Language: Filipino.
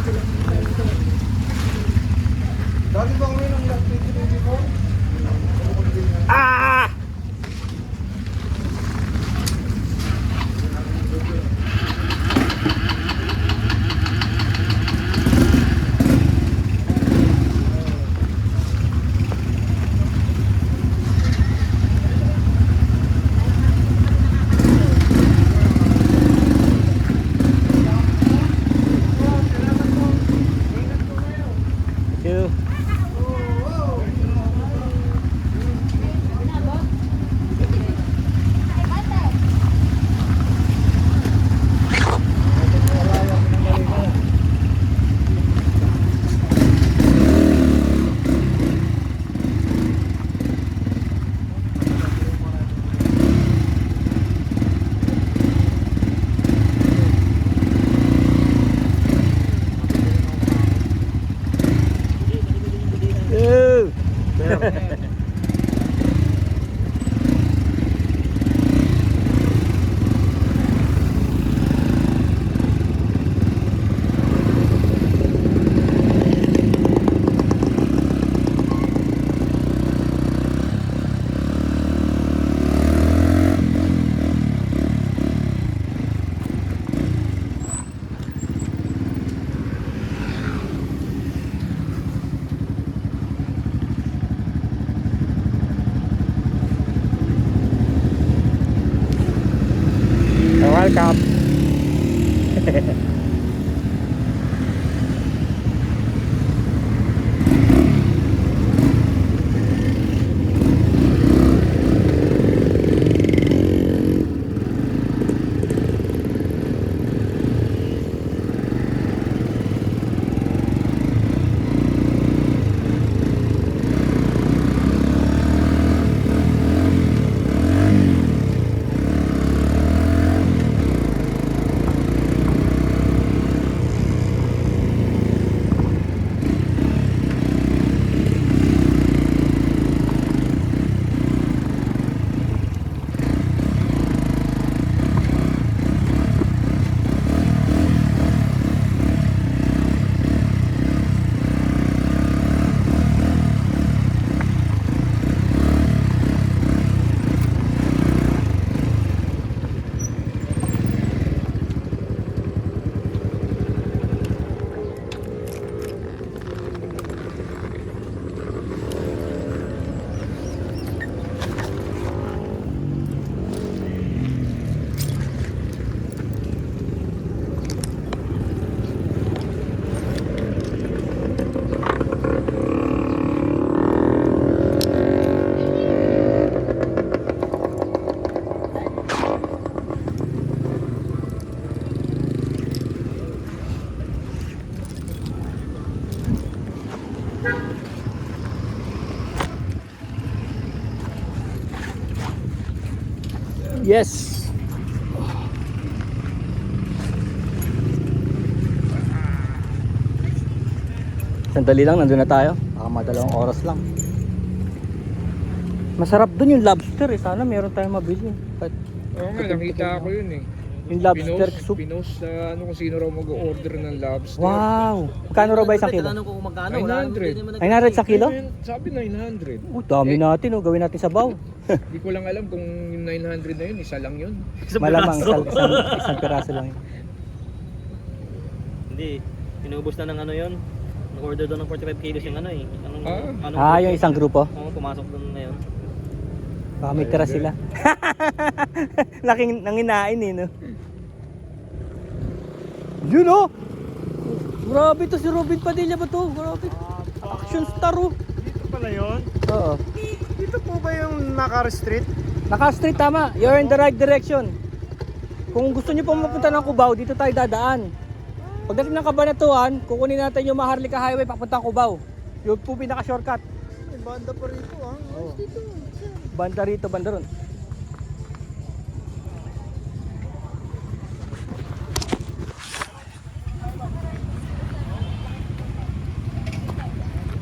Dati ba kami ng last 2024? Ah! Two. Two. Welcome. Yes. Sandali lang, nandun na tayo. Baka madalawang oras lang. Masarap dun yung lobster eh. Sana meron tayong mabili. Oo nga, nakita ko yun eh. Yung lobster soup. Pinost sa ano kung sino raw mag-order ng lobster. Wow! Magkano raw ba isang kilo? Tinanong ko kung magkano. 900. 900 sa kilo? Sabi 900. Oh, dami natin oh. Gawin natin sabaw. Di ko lang alam kung yung 900 na yun, isa lang yun. Malamang isang piraso lang yun. Hindi. Inubos na ng ano yun. Nag-order doon ng 45 kilos yung ano eh. Yung isang grupo? Oo, pumasok doon na yun. Baka may tira sila. Laking nanginain eh, no? Yun oh! Grabe to si Robin Padilla ba to? Grabe. Action star oh. Dito pala yun? Oo. Dito po ba yung Naka-Street? Naka-street tama. You're in the right direction. Kung gusto niyo po mapunta ng Cubao, dito tayo dadaan. Pagdating ng Cabanatuan, kukunin natin yung Maharlika Highway papuntang Cubao. Yung po pinaka-shortcut. May banda pa rito ah. Oo. Banda rito, banda ron.